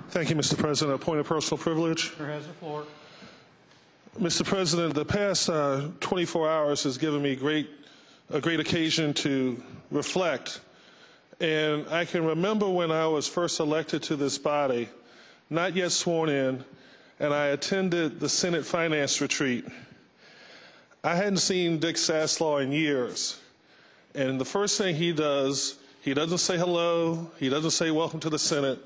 Thank you, Mr. President. A point of personal privilege. Who has the floor? Mr. President, the past 24 hours has given me a great occasion to reflect. And I can remember when I was first elected to this body, not yet sworn in, and I attended the Senate Finance Retreat. I hadn't seen Dick Saslaw in years. And the first thing he does, he doesn't say hello, he doesn't say welcome to the Senate.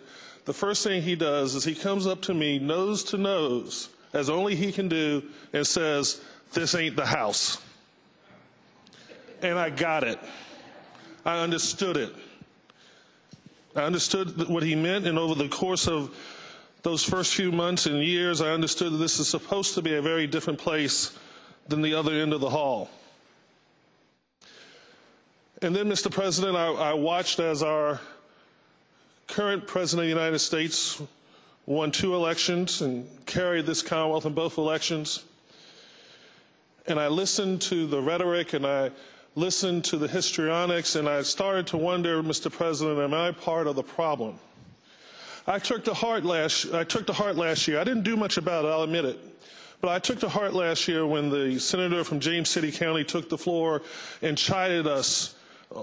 The first thing he does is he comes up to me nose to nose, as only he can do, and says, "This ain't the House." And I got it. I understood it. I understood what he meant, and over the course of those first few months and years, I understood that this is supposed to be a very different place than the other end of the hall. And then, Mr. President, I watched as our current President of the United States won 2 elections and carried this Commonwealth in both elections. And I listened to the rhetoric and I listened to the histrionics, and I started to wonder, Mr. President, am I part of the problem? I took to heart last year. I didn't do much about it, I'll admit it. But I took to heart last year when the senator from James City County took the floor and chided us,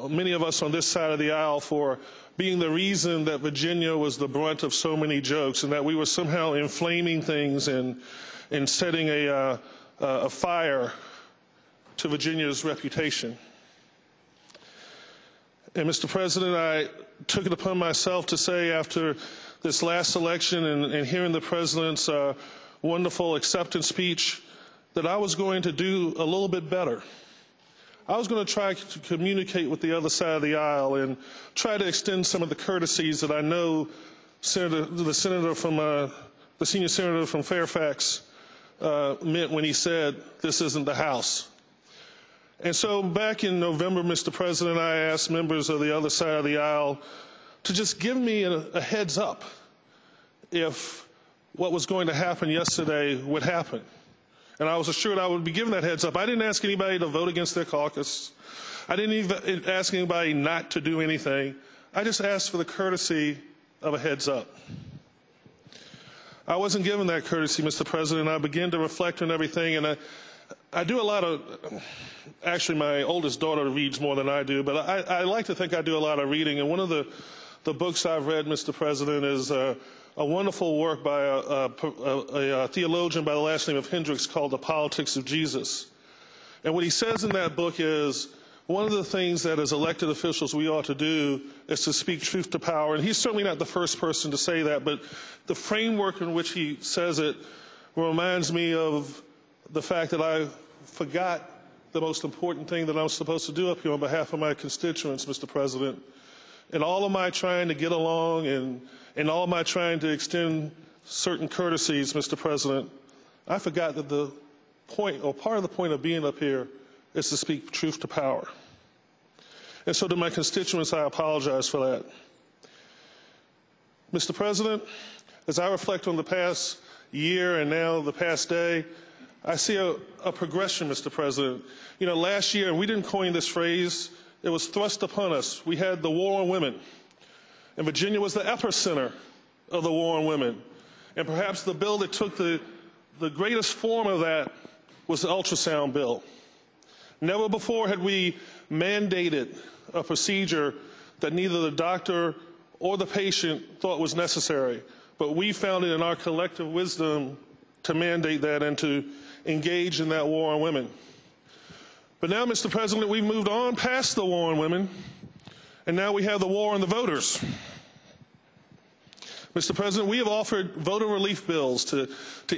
many of us on this side of the aisle, for being the reason that Virginia was the brunt of so many jokes, and that we were somehow inflaming things and setting a fire to Virginia's reputation. And Mr. President, I took it upon myself to say, after this last election and hearing the President's wonderful acceptance speech, that I was going to do a little bit better. I was going to try to communicate with the other side of the aisle and try to extend some of the courtesies that I know the senior senator from Fairfax meant when he said, "This isn't the House." And so back in November, Mr. President, I asked members of the other side of the aisle to just give me a heads up if what was going to happen yesterday would happen. And I was assured I would be given that heads up. I didn't ask anybody to vote against their caucus. I didn't even ask anybody not to do anything. I just asked for the courtesy of a heads up. I wasn't given that courtesy, Mr. President. I began to reflect on everything, and I do a lot of, actually my oldest daughter reads more than I do, but I like to think I do a lot of reading. And one of the books I've read, Mr. President, is a wonderful work by a theologian by the last name of Hendricks called The Politics of Jesus. And what he says in that book is, one of the things that as elected officials we ought to do is to speak truth to power. And he's certainly not the first person to say that, but the framework in which he says it reminds me of the fact that I forgot the most important thing that I'm supposed to do up here on behalf of my constituents, Mr. President. In all of my trying to get along and in all of my trying to extend certain courtesies, Mr. President, I forgot that the point, or part of the point of being up here, is to speak truth to power. And so to my constituents, I apologize for that. Mr. President, as I reflect on the past year and now the past day, I see a progression, Mr. President. You know, last year, and we didn't coin this phrase, it was thrust upon us. We had the war on women. And Virginia was the epicenter of the war on women. And perhaps the bill that took the greatest form of that was the ultrasound bill. Never before had we mandated a procedure that neither the doctor or the patient thought was necessary. But we found it in our collective wisdom to mandate that and to engage in that war on women. But now, Mr. President, we've moved on past the war on women, and now we have the war on the voters. Mr. President, we have offered voter relief bills to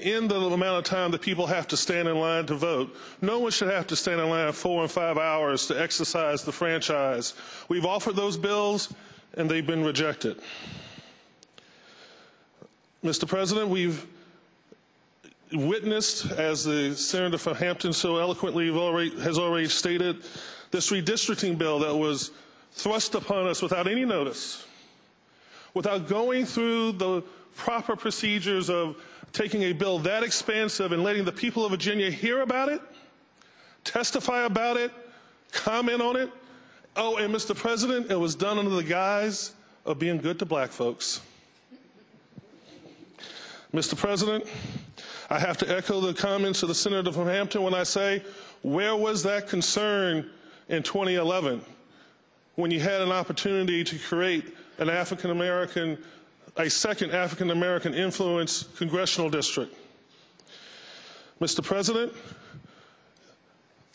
end the amount of time that people have to stand in line to vote. No one should have to stand in line 4 and 5 hours to exercise the franchise. We've offered those bills, and they've been rejected. Mr. President, we've witnessed, as the senator from Hampton so eloquently has already stated, this redistricting bill that was thrust upon us without any notice, without going through the proper procedures of taking a bill that expansive and letting the people of Virginia hear about it, testify about it, comment on it. Oh, and Mr. President, it was done under the guise of being good to black folks. Mr. President, I have to echo the comments of the Senator from Hampton when I say, where was that concern in 2011 when you had an opportunity to create a second African-American influence congressional district? Mr. President,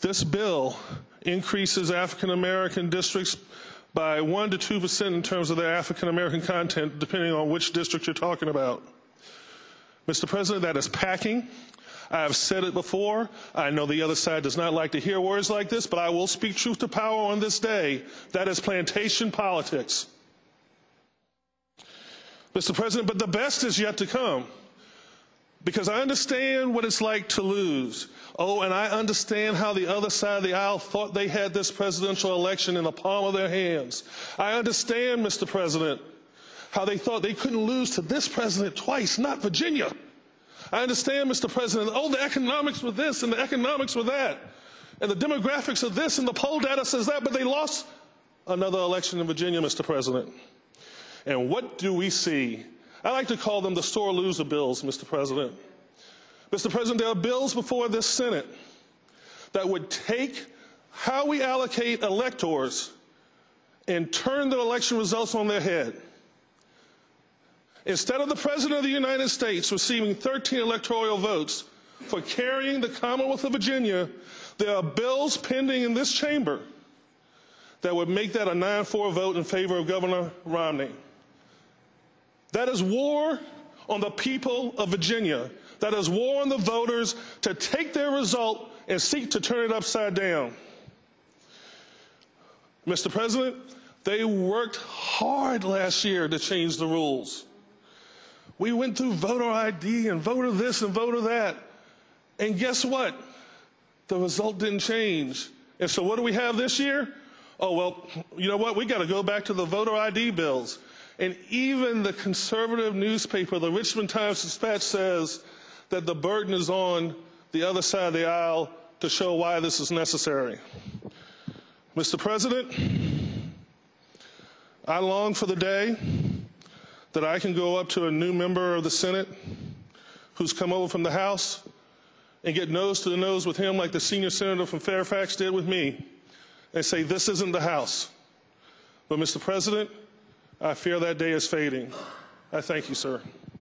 this bill increases African-American districts by 1 to 2% in terms of their African-American content, depending on which district you're talking about. Mr. President, that is packing. I have said it before. I know the other side does not like to hear words like this, but I will speak truth to power on this day. That is plantation politics. Mr. President, but the best is yet to come, because I understand what it's like to lose. Oh, and I understand how the other side of the aisle thought they had this presidential election in the palm of their hands. I understand, Mr. President, how they thought they couldn't lose to this president twice, not Virginia. I understand, Mr. President, oh, the economics were this and the economics were that, and the demographics of this and the poll data says that, but they lost another election in Virginia, Mr. President. And what do we see? I like to call them the sore loser bills, Mr. President. Mr. President, there are bills before this Senate that would take how we allocate electors and turn the election results on their head. Instead of the President of the United States receiving 13 electoral votes for carrying the Commonwealth of Virginia, there are bills pending in this chamber that would make that a 9-4 vote in favor of Governor Romney. That is war on the people of Virginia. That is war on the voters to take their result and seek to turn it upside down. Mr. President, they worked hard last year to change the rules. We went through voter ID and voter this and voter that. And guess what? The result didn't change. And so what do we have this year? Oh, well, you know what? We got to go back to the voter ID bills. And even the conservative newspaper, the Richmond Times-Dispatch, says that the burden is on the other side of the aisle to show why this is necessary. Mr. President, I long for the day that I can go up to a new member of the Senate who's come over from the House and get nose to nose with him like the senior senator from Fairfax did with me and say, this isn't the House. But Mr. President, I fear that day is fading. I thank you, sir.